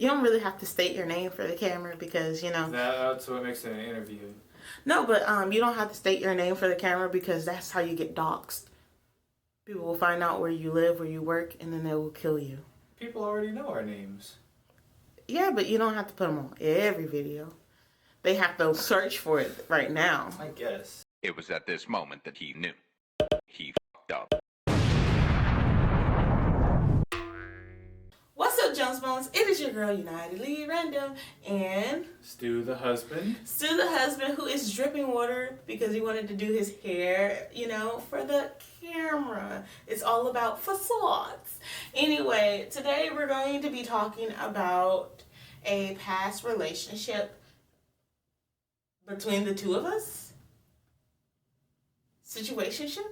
You don't really have to state your name for the camera because, you know. That's what makes it an interview. No, but you don't have to state your name for the camera because that's how you get doxxed. People will find out where you live, where you work, and then they will kill you. People already know our names. Yeah, but you don't have to put them on every video. They have to search for it right now. I guess. It was at this moment that he knew. He fucked up. What's up, Jones Bones? It is your girl, United Lee Random, and Stu the husband. Stu the husband, who is dripping water because he wanted to do his hair, you know, for the camera. It's all about facades. Anyway, today we're going to be talking about a past relationship between the two of us. Situationship?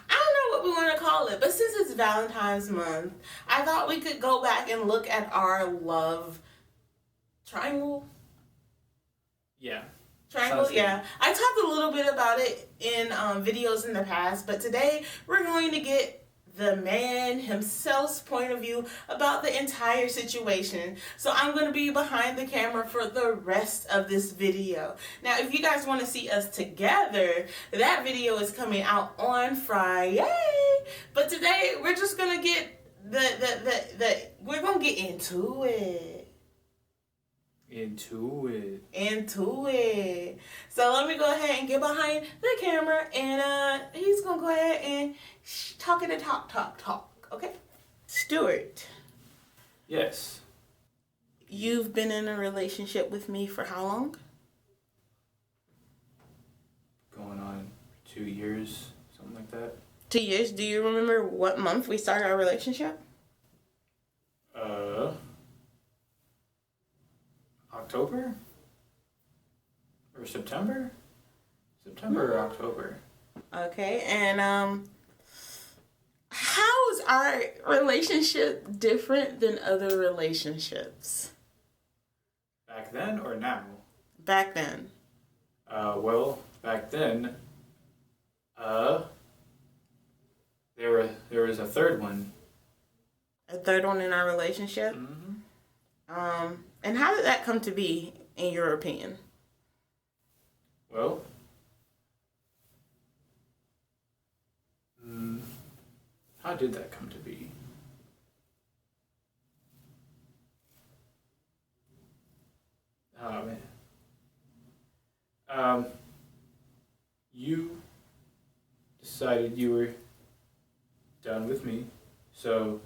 I don't know what we want to call it, but since it's Valentine's month, I thought we could go back and look at our love triangle. Yeah. Triangle, yeah. I talked a little bit about it in videos in the past, but today we're going to get the man himself's point of view about the entire situation. So I'm going to be behind the camera for the rest of this video. Now, if you guys want to see us together, that video is coming out on Friday. But today we're just going to get we're going to get into it. Into it. So let me go ahead and get behind the camera, and he's gonna go ahead and talk. Okay, Stuart. Yes. You've been in a relationship with me for how long? Going on 2 years, something like that. 2 years. Do you remember what month we started our relationship? October? Or September? September or October. Okay, and how is our relationship different than other relationships? Back then or now? Back then. Well, back then, there was a third one. A third one in our relationship? Mm-hmm. And how did that come to be, in your opinion? Well, how did that come to be? Oh, man. You decided you were done with me, so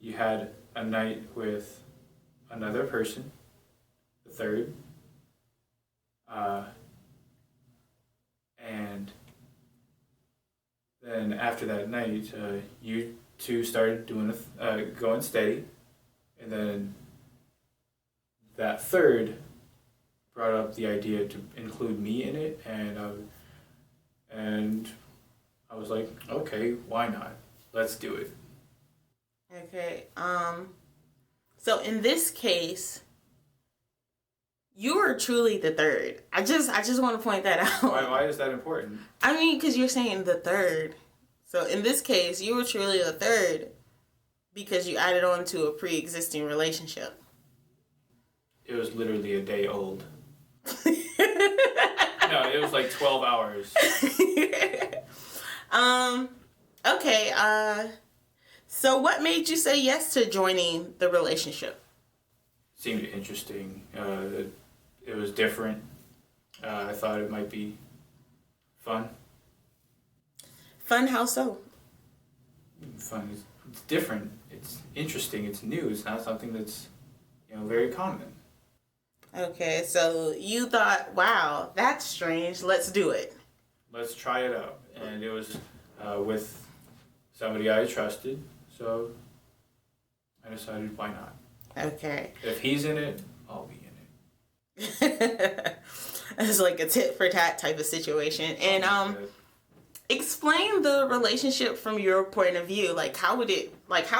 you had a night with another person, the third, and then after that night, you two started doing going steady, and then that third brought up the idea to include me in it, and I was like, okay, why not? Let's do it. Okay. So in this case, you are truly the third. I just want to point that out. Why is that important? I mean, because you're saying the third. So in this case, you were truly the third because you added on to a pre-existing relationship. It was literally a day old. No, it was like 12 hours. Okay, so what made you say yes to joining the relationship? Seemed interesting. It was different. I thought it might be fun. Fun, how so? Fun. It's different. It's interesting. It's new. It's not something that's, very common. Okay, so you thought, wow, that's strange. Let's do it. Let's try it out. And it was with somebody I trusted, so I decided why not. Okay. If he's in it, I'll be in it. It's like a tit for tat type of situation. And explain the relationship from your point of view. Like how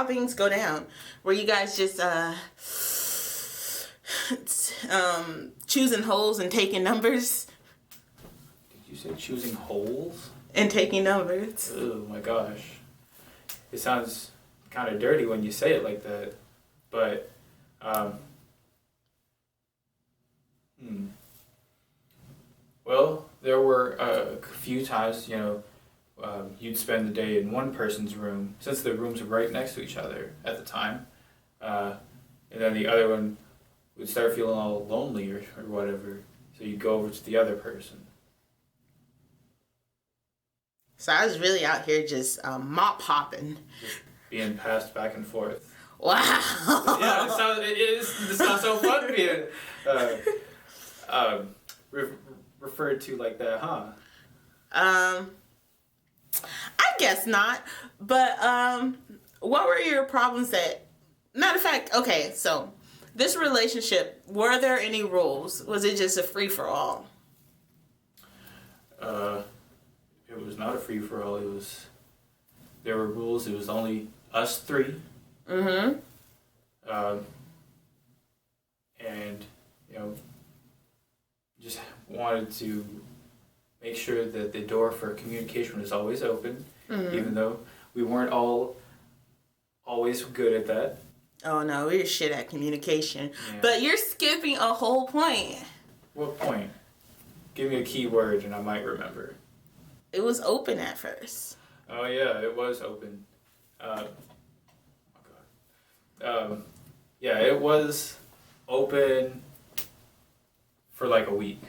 things go down? Were you guys just choosing holes and taking numbers? Did you say choosing holes? And taking numbers. Oh my gosh. It sounds kind of dirty when you say it like that. But, well, there were a few times, you'd spend the day in one person's room, since the rooms were right next to each other at the time, and then the other one would start feeling all lonely or whatever, so you'd go over to the other person. So I was really out here just mop hopping. Just being passed back and forth. Wow. Yeah, it sounds so fun being referred to like that, huh? I guess not. But what were your problems that... Matter of fact, okay, so this relationship, were there any rules? Was it just a free-for-all? It was not a free-for-all. There were rules. It was only us three. Mm-hmm. And, just wanted to make sure that the door for communication was always open, even though we weren't always good at that. Oh, no, we're shit at communication. Yeah. But you're skipping a whole point. What point? Give me a key word and I might remember. It was open at first. Oh, yeah, it was open. Yeah, it was open for like a week.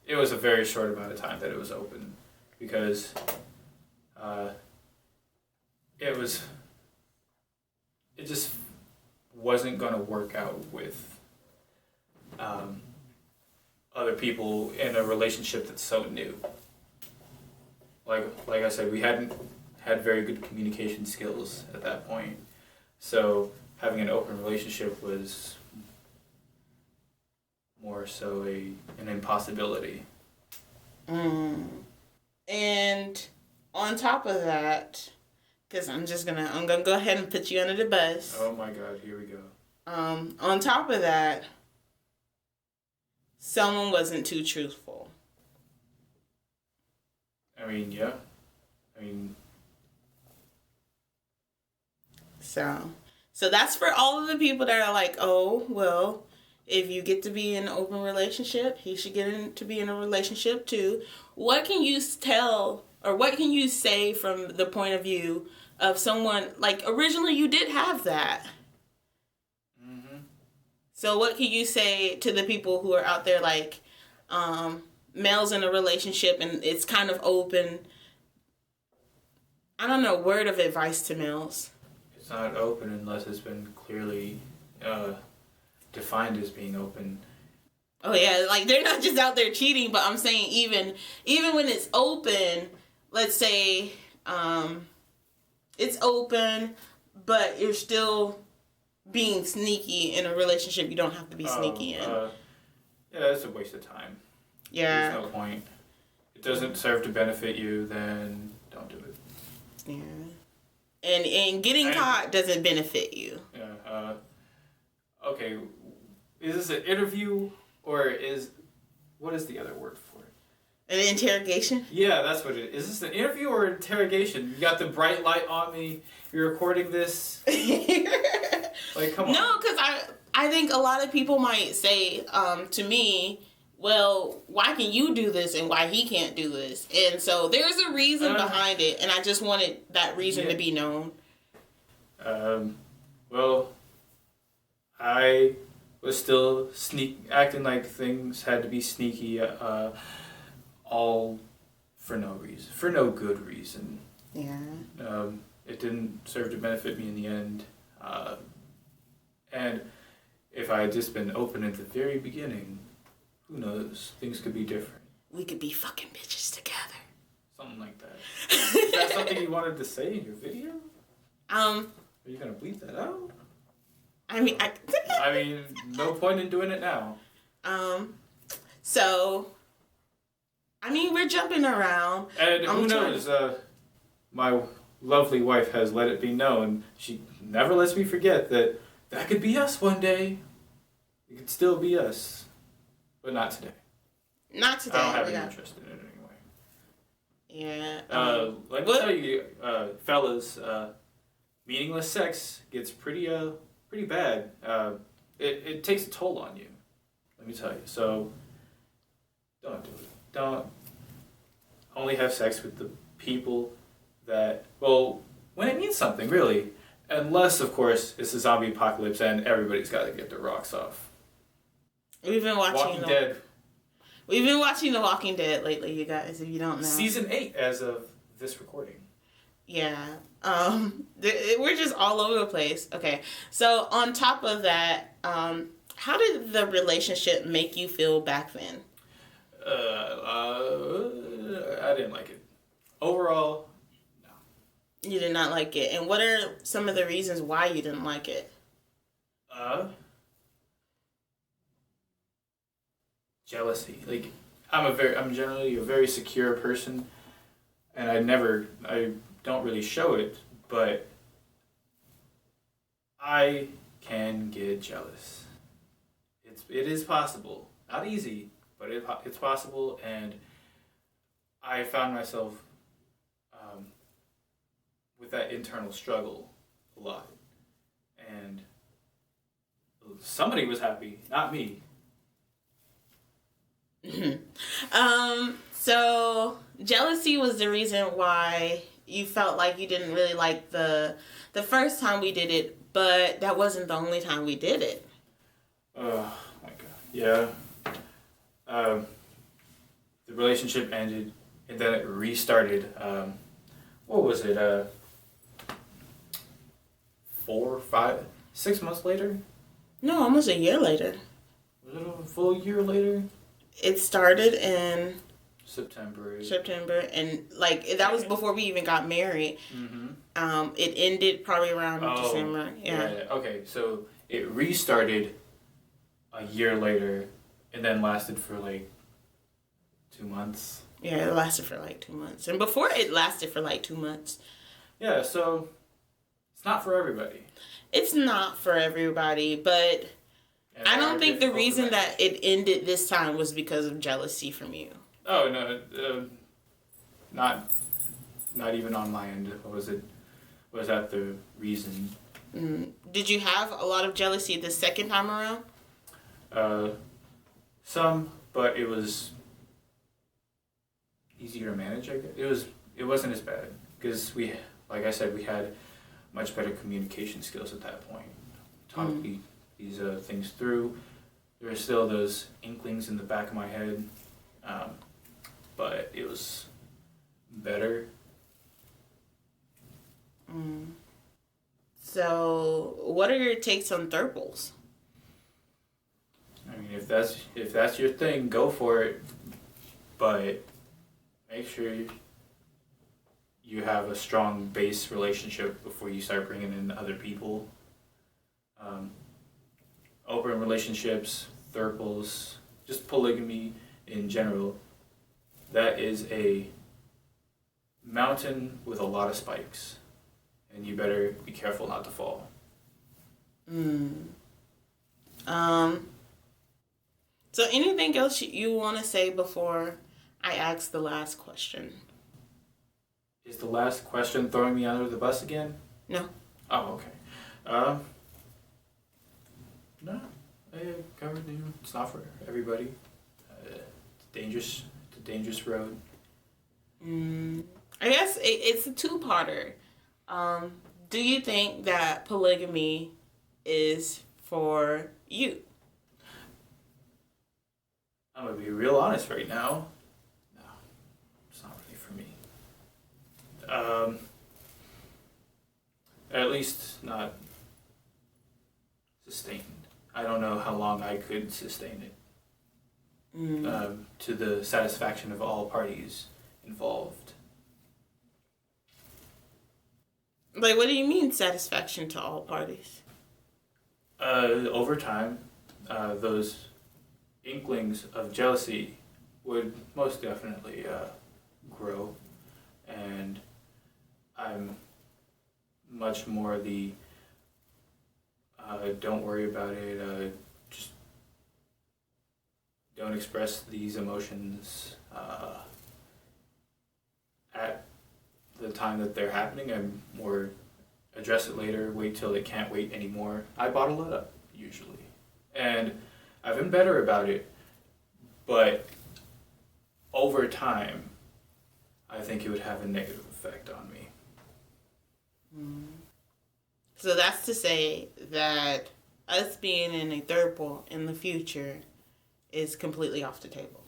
It was a very short amount of time that it was open because it just wasn't going to work out with other people in a relationship that's so new. Like I said, we hadn't had very good communication skills at that point. So having an open relationship was more so an impossibility. And on top of that, because I'm gonna go ahead and put you under the bus. Oh my God, here we go. On top of that, someone wasn't too truthful. I mean, yeah. So that's for all of the people that are like, oh, well, if you get to be in an open relationship, he should to be in a relationship too. What can you tell, or what can you say from the point of view of someone, like, originally you did have that. Mm-hmm. So what can you say to the people who are out there, like, males in a relationship and it's kind of open? I don't know, word of advice to males. It's not open unless it's been clearly defined as being open. Oh yeah, like they're not just out there cheating, but I'm saying even when it's open, let's say it's open, but you're still being sneaky in a relationship you don't have to be sneaky in. Yeah, it's a waste of time. Yeah. There's no point. It doesn't serve to benefit you, then don't do it. Yeah. And getting caught doesn't benefit you. Yeah. Okay. Is this an interview or what is the other word for it? An interrogation? Yeah, that's what it is. Is this an interview or an interrogation? You got the bright light on me. You're recording this. Like, come on. No, because I think a lot of people might say to me, well, why can you do this and why he can't do this? And so there's a reason behind it, and I just wanted that reason to be known. Well, I was still acting like things had to be sneaky, all for no reason, for no good reason. Yeah. It didn't serve to benefit me in the end. And if I had just been open at the very beginning, who knows? Things could be different. We could be fucking bitches together. Something like that. Is that something you wanted to say in your video? Are you gonna bleep that out? I mean, no point in doing it now. So, I mean, we're jumping around. And who knows? My lovely wife has let it be known. She never lets me forget that could be us one day. It could still be us. But not today. Not today. I don't have any interest in it anyway. Yeah. Let me tell you, fellas, meaningless sex gets pretty pretty bad. It takes a toll on you. Let me tell you. So don't do it. Don't only have sex with the people that, well, when it means something, really. Unless, of course, it's a zombie apocalypse and everybody's got to get their rocks off. We've been watching Walking Dead. We've been watching The Walking Dead lately, you guys, if you don't know. Season 8 as of this recording. Yeah. We're just all over the place. Okay. So on top of that, how did the relationship make you feel back then? I didn't like it. Overall, no. You did not like it. And what are some of the reasons why you didn't like it? Jealousy. Like, I'm generally a very secure person, and I don't really show it, but I can get jealous. It is possible. Not easy, but it's possible, and I found myself with that internal struggle a lot. And somebody was happy, not me. So jealousy was the reason why you felt like you didn't really like the first time we did it, but that wasn't the only time we did it. Oh my god. Yeah. The relationship ended and then it restarted. What was it? 4, 5, 6 months later? No, almost a year later. Was it a full year later? It started in September, and like that was before we even got married. Mm-hmm. It ended probably around December. Yeah. Okay, so it restarted a year later, and then lasted for like 2 months. Yeah, it lasted for like 2 months, and before it lasted for like 2 months. Yeah, so it's not for everybody. It's not for everybody, but And I don't think the reason manage. that it ended this time was because of jealousy from you. Oh no, not even on my end. Was that the reason? Did you have a lot of jealousy the second time around? Some, but it was easier to manage. I guess it wasn't as bad because like I said, we had much better communication skills at that point. Talk these things through. There were still those inklings in the back of my head, but it was better. So, what are your takes on Thruples? I mean, if that's your thing, go for it. But make sure you have a strong base relationship before you start bringing in other people. Open relationships, Thruples, just polygamy in general, that is a mountain with a lot of spikes, and you better be careful not to fall. So anything else you want to say before I ask the last question? Is the last question throwing me under the bus again? No. Oh, okay. No, I covered it. It's not for everybody. It's dangerous. It's a dangerous road. I guess it's a two-parter. Do you think that polygamy is for you? I'm gonna be real honest right now. No, it's not really for me. At least not sustained. I don't know how long I could sustain it. To the satisfaction of all parties involved. Like, what do you mean satisfaction to all parties? Over time, those inklings of jealousy would most definitely grow, and I'm much more the don't worry about it, just don't express these emotions at the time that they're happening. I'm more address it later, wait till it can't wait anymore, I bottle it up, usually. And I've been better about it, but over time, I think it would have a negative effect on me. So that's to say that us being in a throuple in the future is completely off the table.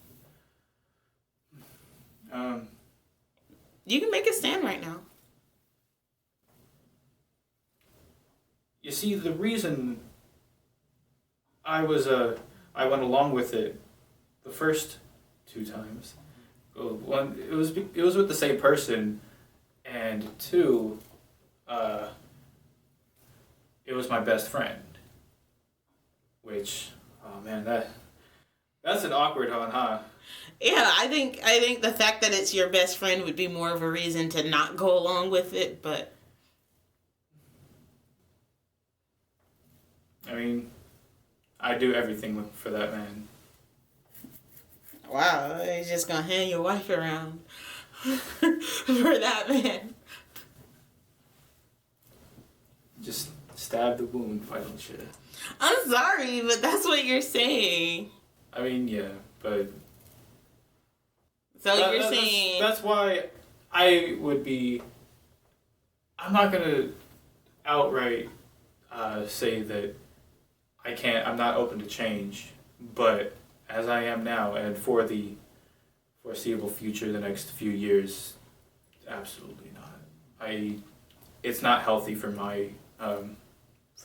You can make a stand right now. You see, the reason I went along with it the first 2 times. One, it was with the same person, and 2, it was my best friend. Which, oh man, that's an awkward one, huh? Yeah, I think the fact that it's your best friend would be more of a reason to not go along with it, but I mean, I do everything for that man. wow, you're just gonna hand your wife around for that man. Just stab the wound, why don't you? I'm sorry, but that's what you're saying. I mean, yeah, but So you're saying that's why I would be. I'm not gonna outright say that I'm not open to change, but as I am now, and for the foreseeable future, the next few years, absolutely not. It's not healthy for my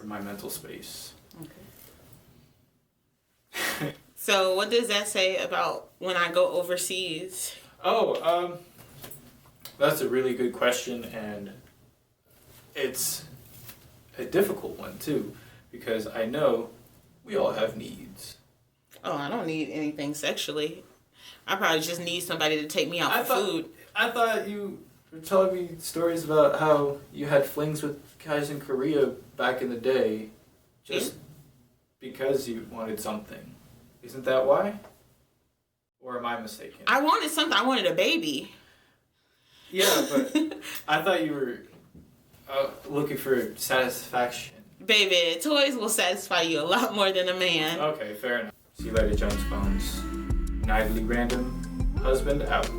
mental space. okay. So what does that say about when I go overseas? Oh, that's a really good question, and it's a difficult one too, because I know we all have needs. Oh, I don't need anything sexually. I probably just need somebody to take me out for food. I thought you were telling me stories about how you had flings with guys in Korea back in the day, just because you wanted something. Isn't that why? Or am I mistaken? I wanted something. I wanted a baby. Yeah, but I thought you were looking for satisfaction. Baby, toys will satisfy you a lot more than a man. Okay, fair enough. See you later, Jones Bones. Nightly Random Husband out.